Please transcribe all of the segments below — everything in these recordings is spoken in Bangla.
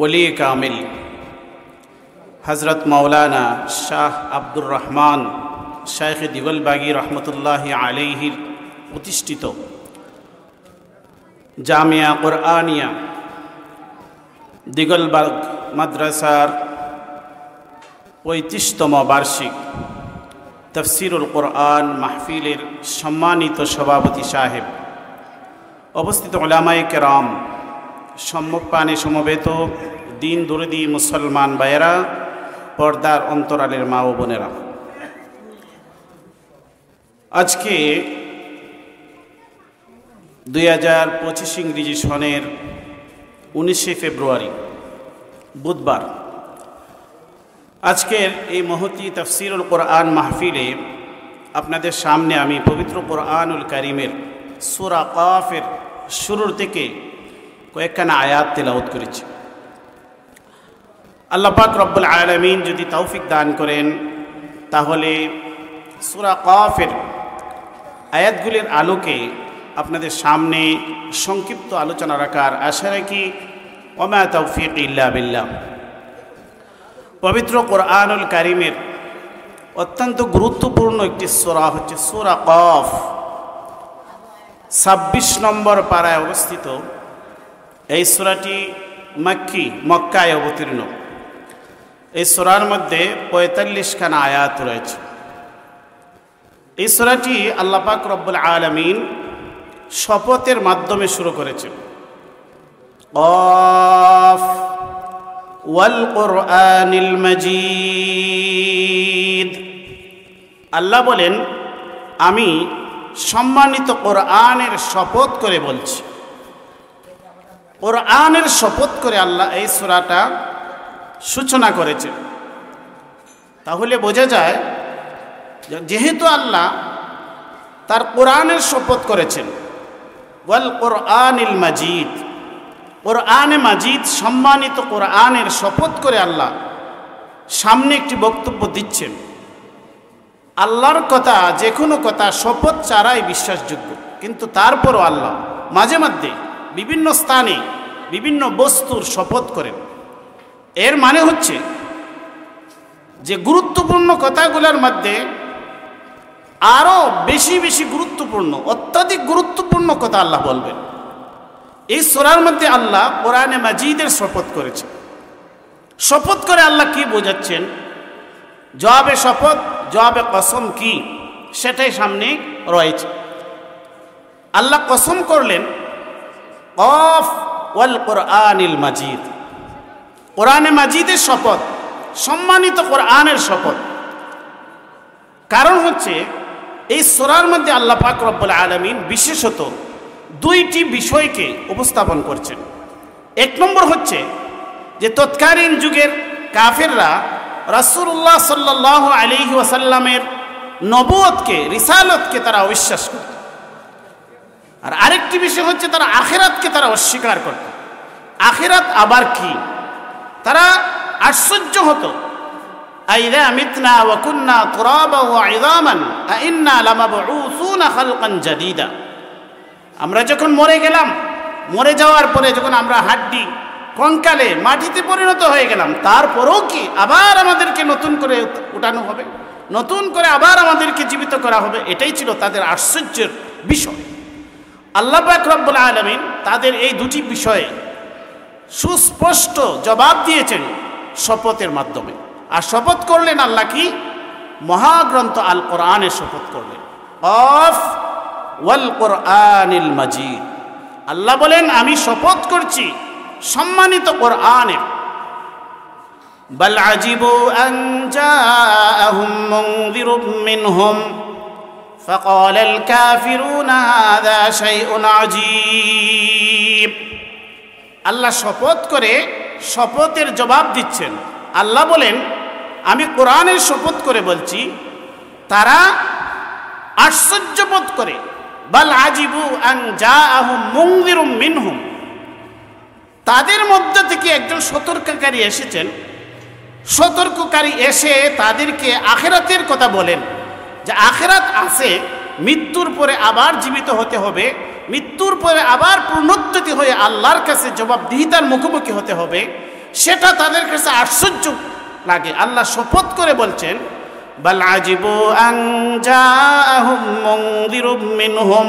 ওলি কামিল হজরত মৌলানা শাহ আব্দুর রহমান শাইখ দিগলবাগী রহমতুল্লাহি আলাইহির প্রতিষ্ঠিত জামিয়া কুরআনিয়া দিগলবাগ মাদ্রাসার ৩৫তম বার্ষিক তফসিরুল কুরআন মাহফিলের সম্মানিত সভাপতি সাহেব, অবস্থিত উলামায়ে কেরাম, সম্মুখপানে সমবেত দিন দরদি মুসলমান ভাইয়েরা, পর্দার অন্তরালের মা ও বোনেরা, আজকে ২০২৫ ইংরেজি সনের ১৯শে ফেব্রুয়ারি বুধবার, আজকের এই মহতি তফসিরুল কোরআন মাহফিলে আপনাদের সামনে আমি পবিত্র কোরআনুল কারীমের সূরা কাফের শুরুর থেকে কয়েকখানা আয়াত তেলাওয়াত করেছি। আল্লাহ পাক রব্বুল আলামিন যদি তৌফিক দান করেন তাহলে সূরা কাফের আয়াতগুলির আলোকে আপনাদের সামনে সংক্ষিপ্ত আলোচনা রাখার আশা রাখি। ওমা তৌফিক ইল্লা বিল্লাহ। পবিত্র কোরআনুল কারীমের অত্যন্ত গুরুত্বপূর্ণ একটি সূরা হচ্ছে সূরা কাফ। ২৬ নম্বর পারায় অবস্থিত এই সূরাটি মক্কায় অবতীর্ণ। এই সূরার মধ্যে ৪৫খানা আয়াত রয়েছে। এই সূরাটি আল্লাহ পাক রব্বুল আলামিন শপথের মাধ্যমে শুরু করেছেন। কাফ ওয়াল কুরআনিল মাজিদ। আল্লাহ বলেন, আমি সম্মানিত কোরআনের শপথ করে বলছি। কোরআনের শপথ করে আল্লাহ এই সূরাটা সূচনা করেছেন। তাহলে বোঝা যায় যেহেতু আল্লাহ তার কোরআনের শপথ করেছেন, ওয়াল কুরআনিল মাজিদ, কোরআনে মাজিদ সম্মানিত কোরআনের শপথ করে আল্লাহ সামনে একটি বক্তব্য দিচ্ছেন। আল্লাহর কথা, যে কোনো কথা শপথ ছাড়াই বিশ্বাসযোগ্য, কিন্তু তারপরও আল্লাহ মাঝে মধ্যে বিভিন্ন স্থানে বিভিন্ন বস্তুর শপথ করেন। এর মানে হচ্ছে যে গুরুত্বপূর্ণ কথাগুলোর মধ্যে আরও বেশি বেশি গুরুত্বপূর্ণ, অত্যাধিক গুরুত্বপূর্ণ কথা আল্লাহ বলবেন। এই সূরার মধ্যে আল্লাহ কোরআনে মাজিদের শপথ করেছেন। শপথ করে আল্লাহ কি বোঝাচ্ছেন, জবাবে শপথ, জবাবে কসম কি, সেটাই সামনে রয়েছে। আল্লাহ কসম করলেন কাফ ওয়াল কুরআনিল মাজিদ, কোরআনে মাজিদের শপথ, সম্মানিত কোরআনের শপথ। কারণ হচ্ছে এই সূরার মধ্যে আল্লাহ পাক রব্বুল আলামিন বিশেষত দুইটি বিষয়কে উপস্থাপন করছেন। এক নম্বর হচ্ছে যে তৎকালীন যুগের কাফেররা রাসূলুল্লাহ সাল্লাল্লাহু আলাইহি ওয়াসাল্লামের নবুয়তকে, রিসালাতকে তারা অবিশ্বাস করত। আর আরেকটি বিষয় হচ্ছে তারা আখিরাতকে তারা অস্বীকার করত। আখিরাত আবার কি? তারা আশ্চর্য হতো, আইযা মিতনা ওয়া কুন্না তুরাবা ওয়া ইযামান আইন্না লামাবউসুনা খালকান জাদীদা। আমরা যখন মরে গেলাম, মরে যাওয়ার পরে যখন আমরা হাড্ডি কঙ্কালে মাটিতে পরিণত হয়ে গেলাম, তারপরেও কি আবার আমাদেরকে নতুন করে উঠানো হবে, নতুন করে আবার আমাদেরকে জীবিত করা হবে? এটাই ছিল তাদের আশ্চর্যের বিষয়। আল্লাহ পাক রব্বুল আলামিন তাদের এই দুটি বিষয়ে সুস্পষ্ট জবাব দিয়েছেন শপথের মাধ্যমে। আর শপথ করলেন আল্লাহ কি? মহাগ্রন্থ আল কোরআনের শপথ করলেন, কাফ ওয়াল কুরআনিল মাজিদ। আল্লাহ বলেন, আমি শপথ করছি সম্মানিত কোরআনের। বাল আজিবু আন জাআহুম মুনযিরুম মিনহুম ফাকালাল কাফিরুনা হাযা শাইউন আজীব। আল্লাহ শপথ করে শপথের জবাব দিচ্ছেন। আল্লাহ বলেন, আমি কোরআনের শপথ করে বলছি, তারা আশ্চর্যবোধ করে, বাল আজিবু আন জাআহুম মুনযিরুম মিনহুম, তাদের মধ্যে থেকে একজন সতর্ককারী এসেছেন। সতর্ককারী এসে তাদেরকে আখিরাতের কথা বলেন, যে আখিরাত আছে, মৃত্যুর পরে আবার জীবিত হতে হবে, মৃত্যুর পরে আবার পুনরুত্থিত হয়ে আল্লাহর কাছে জবাবদিহিতার মুখোমুখি হতে হবে। সেটা তাদের কাছে আশ্চর্য লাগে। আল্লাহ শপথ করে বলছেন, বাল আজিবু আন জাআহুম মুনযিরুম মিনহুম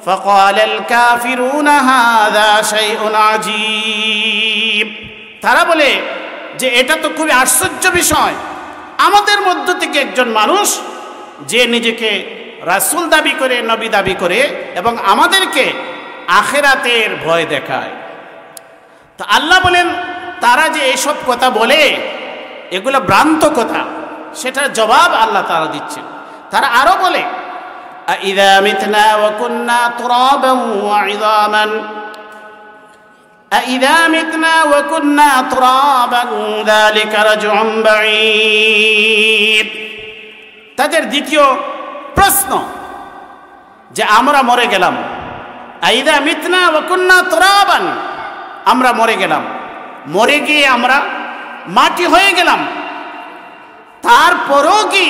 ফাকালাল কাফিরুনা হাযা শাইউন আজীব। তারা বলে যে এটা তো খুবই আশ্চর্য বিষয়, আমাদের মধ্য থেকে একজন মানুষ যে নিজেকে রাসূল দাবি করে, নবী দাবি করে এবং আমাদেরকে আখিরাতের ভয় দেখায়। তো আল্লাহ বলেন তারা যে এইসব কথা বলে এগুলো ভ্রান্ত কথা, সেটার জবাব আল্লাহ তাআলা দিচ্ছেন। তারা আরো বলে, আইযা মিতনা ওয়া কুন্না তুরাবান ওয়া ইযামান আইযা মিতনা ওয়া কুন্না তুরাবান যালিকা রাজউন বাঈদ। তাদের দ্বিতীয় প্রশ্ন যে আমরা মরে গেলাম, আইযা মিতনা ওয়া কুন্না তুরাবান, আমরা মরে গেলাম, মরে গিয়ে আমরা মাটি হয়ে গেলাম, তারপরও কি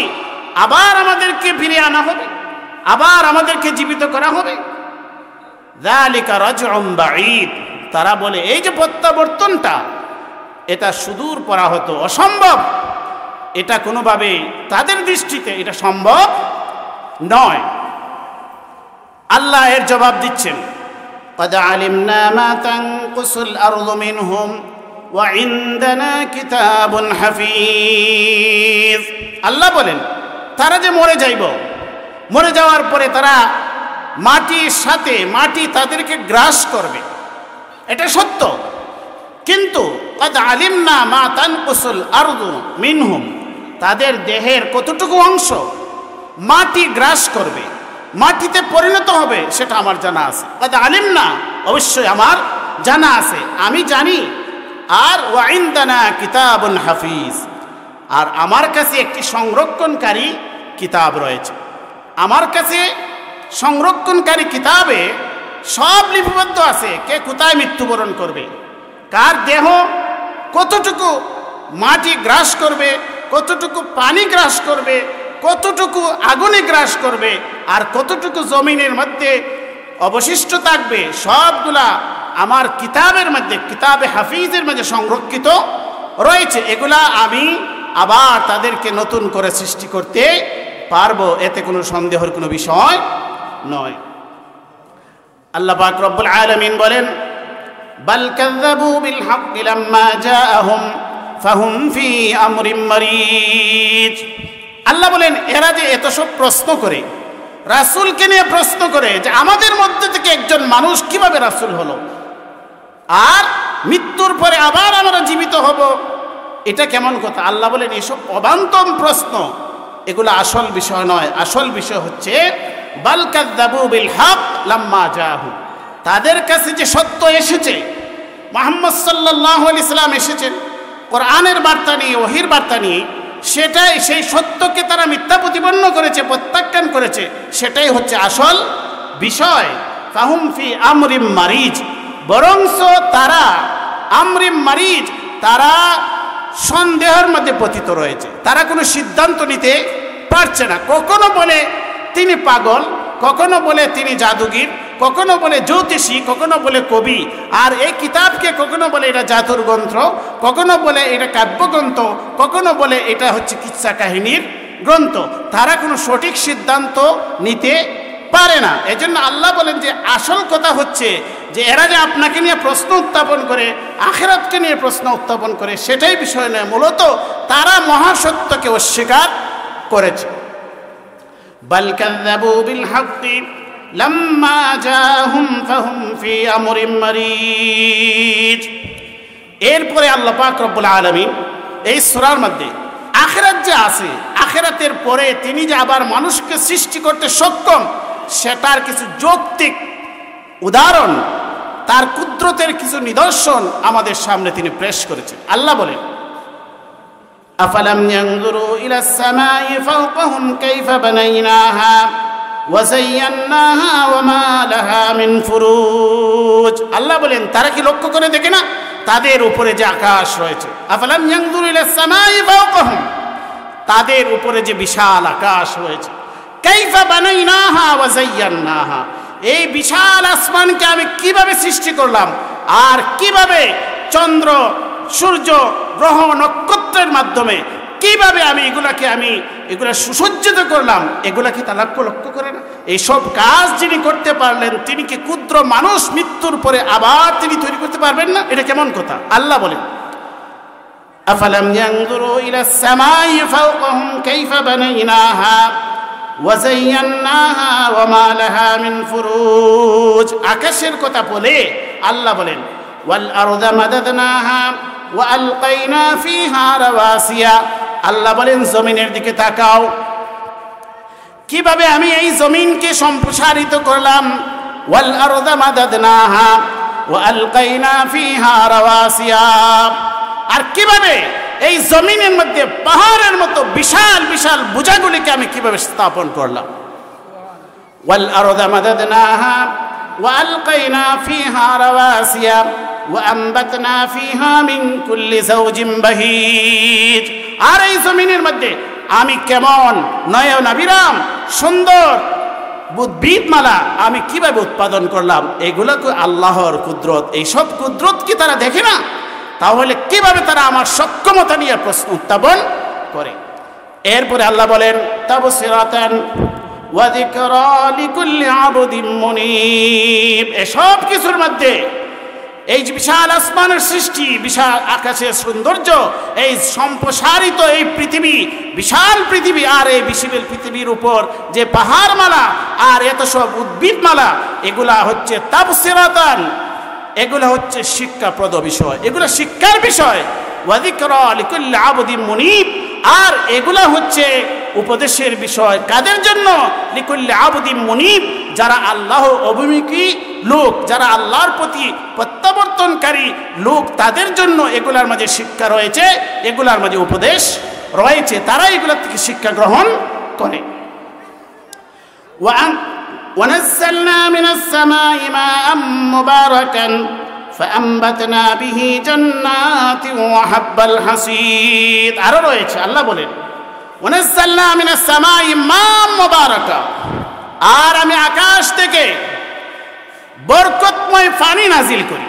আবার আমাদেরকে ফিরে আনা হবে, আবার আমাদেরকে জীবিত করা হবে? যালিকা রাজউন বাঈদ। তারা বলে এই যে প্রত্যাবর্তনটা এটা সুদূর পরাহত, অসম্ভব, এটা কোনোভাবে তাদের দৃষ্টিতে এটা সম্ভব নয়। আল্লাহ এর জবাব দিচ্ছেন, قد علمنا ما تنقص الأرض منهم وعندنا كتاب حفيظ। আল্লাহ বলেন তারা যে মরে যাইব, মরে যাওয়ার পরে তারা মাটির সাথে মাটি তাদেরকে গ্রাস করবে, এটা সত্য। কিন্তু قد علمنا ما تنقص الأرض منهم, তাদের দেহের কতটুকু অংশ মাটি গ্রাস করবে, মাটিতে পরিণত হবে, সেটা আমার জানা আছে। قد علمنا, অবশ্যই আমার জানা আছে, আমি জানি। আর ওয়াইনদানা কিতাবুন হাফিজ, আর আমার কাছে একটি সংরক্ষণকারী কিতাব রয়েছে। আমার কাছে সংরক্ষণকারী কিতাবে সব লিপিবদ্ধ আছে, কে কোথায় মৃত্যুবরণ করবে, কার দেহ কতটুকু মাটি গ্রাস করবে, কতটুকু পানি গ্রাস করবে, কতটুকু আগুনে গ্রাস করবে, আর কতটুকু জমিনের মধ্যে অবশিষ্ট থাকবে, সবগুলা আমার কিতাবের মধ্যে, কিতাবে হাফিজের মধ্যে সংরক্ষিত রয়েছে। এগুলা আমি আবার তাদেরকে নতুন করে সৃষ্টি করতে পারবো, এতে কোনো সন্দেহের কোনো বিষয় নয়। আল্লাহ পাক রব্বুল আলামিন বলেন, বাল কাযাবু বিল হাক্কি লাম্মা জাআহুম ফাহুম ফি আমরিন মারিজ। আল্লাহ বলেন এরা যে এত সব প্রশ্ন করে, রাসূলকে নিয়ে প্রশ্ন করে যে আমাদের মধ্যে থেকে একজন মানুষ কিভাবে রাসূল হলো, আর মৃত্যুর পরে আবার আমরা জীবিত হব, এটা কেমন কথা? আল্লাহ বলেন এসব অবান্তর প্রশ্ন, এগুলো আসল বিষয় নয়। আসল বিষয় হচ্ছে বাল কাযাবু বিল হক লাম্মা জাআহুম, তাদের কাছে যে সত্য এসেছে, মুহাম্মদ সাল্লাল্লাহু আলাইহি সাল্লাম এসেছেন কোরআনের বার্তা নিয়ে, ওহীর বার্তা নিয়ে, সেটাই, সেই সত্যকে তারা মিথ্যা প্রতিপন্ন করেছে, প্রত্যাখ্যান করেছে, সেটাই হচ্ছে আসল বিষয়। ফাহুম ফি আমরিম মারিজ, বরংস তারা আমরিম মারিজ, তারা সন্দেহের মধ্যে পতিত রয়েছে, তারা কোনো সিদ্ধান্ত নিতে পারছে না। কখনো বলে তিনি পাগল, কখনো বলে তিনি জাদুগির, কখনো বলে জ্যোতিষী, কখনো বলে কবি, আর এই কিতাবকে কখনো বলে এটা জাদুর গ্রন্থ, কখনো বলে এটা কাব্যগ্রন্থ, কখনো বলে এটা হচ্ছে কিচ্ছা কাহিনীর গ্রন্থ। তারা কোনো সঠিক সিদ্ধান্ত নিতে পারে না। এজন্য আল্লাহ বলেন যে আসল কথা হচ্ছে যে এরা যে আপনাকে নিয়ে প্রশ্ন উত্থাপন করে, আখিরাতকে নিয়ে প্রশ্ন উত্থাপন করে, সেটাই বিষয় নয়, মূলত তারা মহাসত্যকে অস্বীকার করেছে। বাল কাযাবু বিল হাক্কি লাম্মা জাআহুম ফাহুম ফি আমরিন মারিজ। এরপরে আল্লাহ পাক রব্বুল আলামিন এই সূরার মধ্যে আখিরাত যে আছে, আখিরাতের পরে তিনি যে আবার মানুষকে সৃষ্টি করতে সক্ষম, সেটার কিছু যৌক্তিক উদাহরণ, তার কুদরতের কিছু নিদর্শন আমাদের সামনে তিনি পেশ করেছেন। আল্লাহ বলেন, আফালাম ইয়ানজুরু ইলাস সামাই ফাওকাহুম কাইফা বানাইনাহা ওয়া যায়্যানাহা ওয়া মা লাহা মিন ফুরুজ। আল্লাহ বলেন তারা কি লক্ষ্য করে দেখে না তাদের উপরে যে আকাশ রয়েছে? আফালাম ইয়ানজুরু ইলাস সামাই ফাওকাহুম, তাদের উপরে যে বিশাল আকাশ রয়েছে, কাইফা বানাইনাহা ওয়া যায়্যানাহা, এই বিশাল আসমানকে আমি কিভাবে সৃষ্টি করলাম, আর কিভাবে চন্দ্র সূর্য গ্রহ নক্ষত্রের মাধ্যমে কিভাবে আমি এগুলা সুসজ্জিত করলাম, এগুলা কি তারা লক্ষ্য করে না? এইসব কাজ যিনি করতে পারলেন, তিনি কি ক্ষুদ্র মানুষ মৃত্যুর পরে আবার তিনি তৈরি করতে পারবেন না? এটা কেমন কথা? আল্লাহ বলেন, আফালাম ইয়ানজুরু ইলাস সামাই ফাওকাহুম কাইফা বানাইনাহা ওয়া যায়্যানাহা ওয়া মা লাহা মিন ফুরুজ। আকাশের কথা বলে আল্লাহ বলেন, ওয়াল আরদা মাদাদনাহা ওয়া আলকাইনা ফিহা রাওয়াসিয়া। আল্লাহ বলেন, জমিনের দিকে তাকাও, কিভাবে আমি এই জমিনকে সম্প্রসারিত করলাম। ওয়াল আরদা মাদাদনাহা ওয়া আলকাইনা ফিহা রাওয়াসিয়া। আর কিভাবে এই জমিনের মধ্যে পাহাড়ের মতো বিশাল বিশাল বোঝাগুলিকে আমি কিভাবে স্থাপন করলাম। ওয়াল আরদা মাদাদনাহা ওয়া আলকাইনা ফিহা রাওয়াসিয়া ওয়া আমবাতনা ফিহা মিন কুল্লি যাওজিন বাহীজ। আর এই জমিনের মধ্যে আমি কেমন নয়নাভিরাম সুন্দর উদ্ভিদমালা আমি কিভাবে উৎপাদন করলাম, এগুলো আল্লাহর কুদরত। এইসব কুদরত কি তারা দেখে না? তাহলে কিভাবে তারা আমার সক্ষমতা নিয়ে প্রশ্ন উত্থাপন করে? এরপরে আল্লাহ বলেন, তাবসিরাতান ওয়া যিকরা লিকুল্লি আবদিন মুনীব। এসব কিছুর মধ্যে এই যে বিশাল আসমানের সৃষ্টি, বিশাল আকাশের সৌন্দর্য, এই সম্প্রসারিত এই পৃথিবী, বিশাল পৃথিবী, আর এই বিশাল পৃথিবীর উপর যে পাহাড়মালা আর এত সব উদ্ভিদমালা, এগুলা হচ্ছে তাবসিরাতান, এগুলো হচ্ছে শিক্ষাপ্রদ বিষয়, এগুলো শিক্ষার বিষয়। ওয়া যিকরা লিকুল্লি আবদিন মুনীব। আর এগুলা হচ্ছে উপদেশের বিষয় কাদের জন্য? লিকুল্লি আবদিন মুনীব, যারা আল্লাহ অভিমুখী লোক, যারা আল্লাহর প্রতি প্রত্যাবর্তনকারী লোক, তাদের জন্য এগুলার মাঝে শিক্ষা রয়েছে, এগুলার মাঝে উপদেশ রয়েছে, তারা এগুলা থেকে শিক্ষা গ্রহণ করে। ونزلنا من السماء ماء مباركا فأنبتنا به جنات وحب الحصيد। আরো রয়েছে, আল্লাহ বলেন, ونزلنا من السماء ماء مباركا। আর আমি আকাশ থেকে বরকতময় পানি নাজিল করি।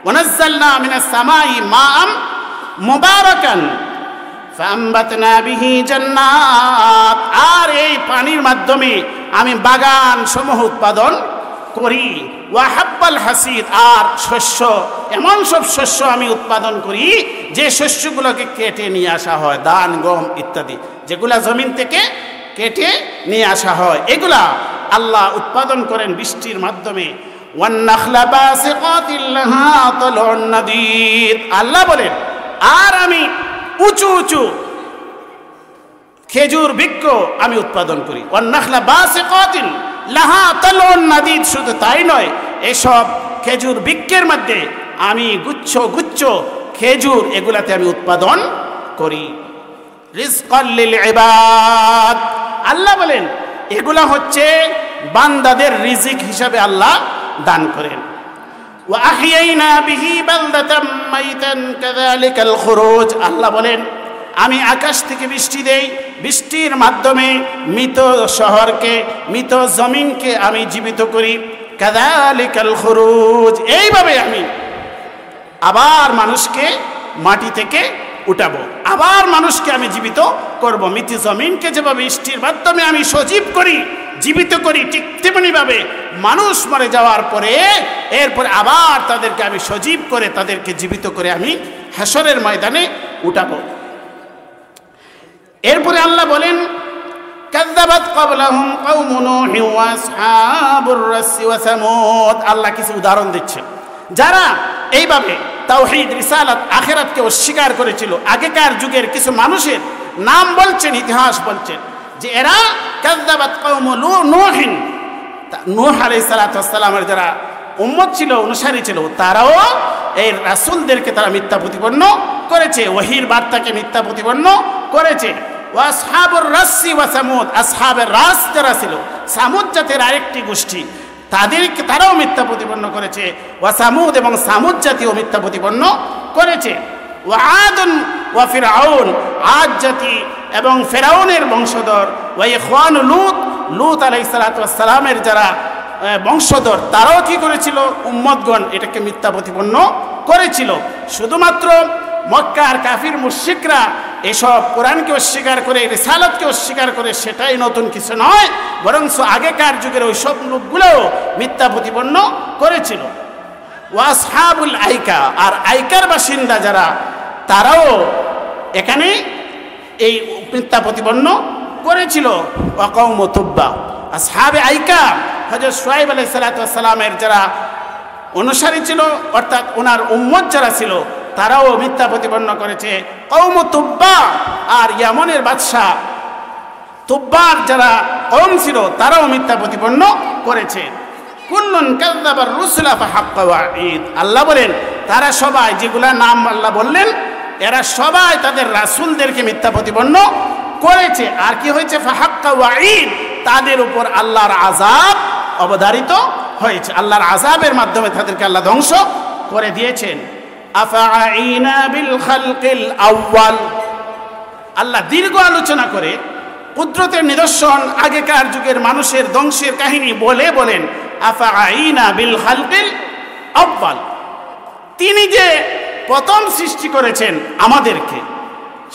ونزلنا من السماء ماء مباركا فأنبتنا به جنات। আর এই পানির মাধ্যমে আমি বাগান সমূহ উৎপাদন করি। ওয়াহাব্বাল হাসিদ। আর শস্য, এমন সব শস্য আমি উৎপাদন করি যে শস্যগুলোকে কেটে নিয়ে আসা হয়, ধান গম ইত্যাদি, যেগুলা জমিন থেকে কেটে নিয়ে আসা হয়, এগুলা আল্লাহ উৎপাদন করেন বৃষ্টির মাধ্যমে। ওয়ান্নাখলা বাসিকাতিন লাহা তালউন নাদীদ। আল্লাহ বলেন, আর আমি উঁচু উঁচু খেজুর বৃক্ষ আমি উৎপাদন করি। ওয়ান্নাখলা বাসিকাতিন লাহা তালউন নাদীদ। শুধু তাই নয়, এসব খেজুর বৃক্ষের মধ্যে আমি গুচ্ছ গুচ্ছ খেজুর, এগুলাতে আমি উৎপাদন করি। রিজকাল লিল ইবাদ। আল্লাহ বলেন, এগুলা হচ্ছে বান্দাদের রিজিক হিসাবে আল্লাহ দান করেন। ওয়া আহইয়াইনা বিহি বালদাতাম মাইতান কাযালিকাল খুরুজ। আল্লাহ বলেন, আমি আকাশ থেকে বৃষ্টি দেই, বৃষ্টির মাধ্যমে মৃত শহরকে, মৃত জমিনকে আমি জীবিত করি। কাযালিকাল খুরুজ। এইভাবে আমি আবার মানুষকে মাটি থেকে উঠাবো, আবার মানুষকে আমি জীবিত করব। মৃত জমিনকে যেভাবে বৃষ্টির মাধ্যমে আমি সজীব করি, জীবিত করি, ঠিক তেমনিভাবে মানুষ মরে যাওয়ার পরে এরপরে আবার তাদেরকে আমি সজীব করে, তাদেরকে জীবিত করে আমি হাসরের ময়দানে উঠাবো। এরপরে আল্লাহ বলেন, কাযযাবাত ক্বাবলাহুম কওমু নূহ ওয়া আসহাবুর রাসসি ওয়া সামুদ। আল্লাহ কিছু উদাহরণ দিচ্ছেন, যারা এইভাবে তাওহীদ, রিসালাত, আখিরাতকে অস্বীকার করেছিল। আগেকার যুগের কিছু মানুষের নাম বলছেন, ইতিহাস বলছেন যে এরা কাযযাবাত কওমু নূহ, নূহ আলাইহিস সালাতু ওয়াস সালামের যারা উম্মত ছিল, অনুসারী ছিল, তারাও এই রাসূলদেরকে তারা মিথ্যা প্রতিপন্ন করেছে, ওহীর বার্তাকে মিথ্যা প্রতিপন্ন করেছে। ওয়া আসহাবুর রাসসি ওয়া সামুদ। আসহাবের রাস যারা ছিল, সামুদ জাতের আরেকটি গোষ্ঠী, তারাও মিথ্যা প্রতিপন্ন করেছে। ওয়া সামুদ এবং সামুদ জাতীয় মিথ্যা প্রতিপন্ন করেছে। ওয়া আদুন ওয়া ফিরআউন। আদ জাতি এবং ফেরাউনের বংশধর। ওয়া ইখওয়ানু লূত। লূত আলাইহিস সালাতু ওয়াস সালামের যারা বংশধর তারাও কি করেছিল, উম্মতগণ এটাকে মিথ্যা প্রতিপন্ন করেছিল। শুধুমাত্র মক্কার কাফির মুশরিকরা এসব কোরআনকে অস্বীকার করে, রিসালাতকে অস্বীকার করে, সেটাই নতুন কিছু নয়, বরং আগেকার যুগের ওই সব লোকগুলোও মিথ্যা প্রতিপন্ন করেছিল। ওয়াসহাবুল আইকা, আর আইকার বাসিন্দা যারা, তারাও এখানে এই মিথ্যা প্রতিপন্ন করেছিল। ওয়া কওমু তুব্বা, আসহাবে আইকা হযরত শুআয়ব আলাইহিস সালাতু ওয়াস সালামের যারা অনুসারী ছিল, অর্থাৎ ওনার উম্মত যারা ছিল, তারাও মিথ্যা প্রতিপন্ন করেছে। কওমু তুব্বা, আর ইয়ামনের বাদশাহ তুব্বার যারা কওম ছিল, তারাও মিথ্যা প্রতিপন্ন করেছে। কুল্লুন কাযযাবার রুসুলা ফাহাক্কা ওয়াঈদ, আল্লাহ বলেন তারা সবাই, যেগুলা নাম আল্লাহ বললেন, এরা সবাই তাদের রাসূলদেরকে মিথ্যা প্রতিপন্ন করেছে। আর কি হয়েছে? ফাহাক্কা ওয়াঈদ, তাদের উপর আল্লাহর আযাব অবধারিত হয়েছে। আল্লাহর আযাবের মাধ্যমে তাদেরকে আল্লাহ ধ্বংস করে দিয়েছেন। আফাআইনা বিল খালকিল আউয়াল, আল্লাহ দীর্ঘ আলোচনা করে কুদরতের নিদর্শন, আগেকার যুগের মানুষের ধ্বংসের কাহিনী বলেন আফাআইনা বিল খালকিল আউয়াল, তিনি যে প্রথম সৃষ্টি করেছেন আমাদেরকে,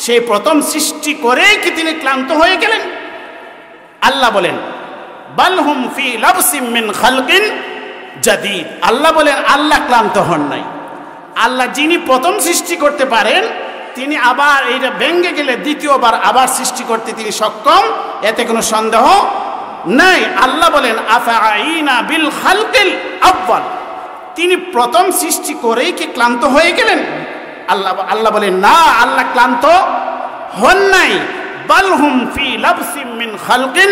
সেই প্রথম সৃষ্টি করেই কি তিনি ক্লান্ত হয়ে গেলেন? আল্লাহ বলেন বালহুম ফি লাবসিম মিন খালকিন জাদীদ, আল্লাহ বলেন আল্লাহ ক্লান্ত হন নাই। আল্লাহ যিনি প্রথম সৃষ্টি করতে পারেন, তিনি আবার এইটা ভেঙে গেলে দ্বিতীয়বার আবার সৃষ্টি করতে তিনি সক্ষম, এতে কোনো সন্দেহ নাই। আল্লাহ বলেন আফাআইনা বিল খালকিল আউয়াল, তিনি প্রথম সৃষ্টি করেই কি ক্লান্ত হয়ে গেলেন? আল্লাহ বলেন না, আল্লাহ ক্লান্ত হন নাই। বালহুম ফি লাবসিম মিন খালকিন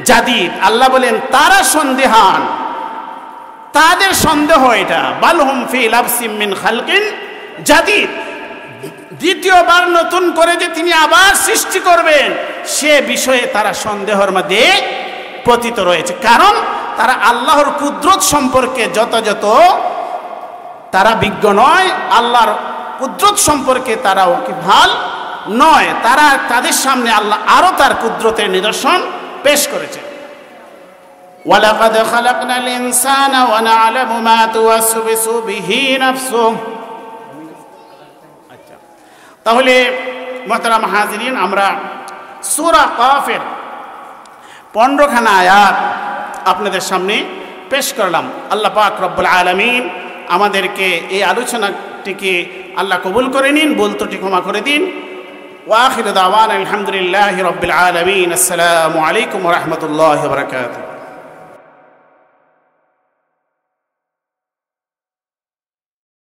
জাদীদ, আল্লাহ বলেন তারা সন্দেহান, তাদের সন্দেহ এটা। বালহুম ফি লাবসিম মিন খালকিন জাদীদ, দ্বিতীয়বার নতুন করে যে তিনি আবার সৃষ্টি করবেন, সে বিষয়ে তারা সন্দেহের মধ্যে পতিত রয়েছে। কারণ তারা আল্লাহর কুদরত সম্পর্কে যথাযথ তারা বিজ্ঞ নয়, আল্লাহর কুদরত সম্পর্কে তারা ওয়াকিবহাল নয়। তারা তাদের সামনে আল্লাহ আরো তার কুদরতের নিদর্শন পেশ করেছে। ওয়ালাকাদ খালাকনাল ইনসানা ওয়া না'লামু মা তুওয়াসবিসু বিহি নাফসুহু। আচ্ছা, তাহলে মুহতারাম হাজিরিন, আমরা সূরা কাফের 15খানা আয়াত আপনাদের সামনে পেশ করলাম। আল্লাহ পাক রব্বুল আলামিন আমাদেরকে এই আলোচনাটিকে আল্লাহ কবুল করে নিন, ভুল ত্রুটি ক্ষমা করে দিন। ওয়া আখিরু দাওয়ানা আলহামদুলিল্লাহি রাব্বিল আলামিন। আসসালামু আলাইকুম ওয়া রাহমাতুল্লাহি ওয়া বারাকাতুহু।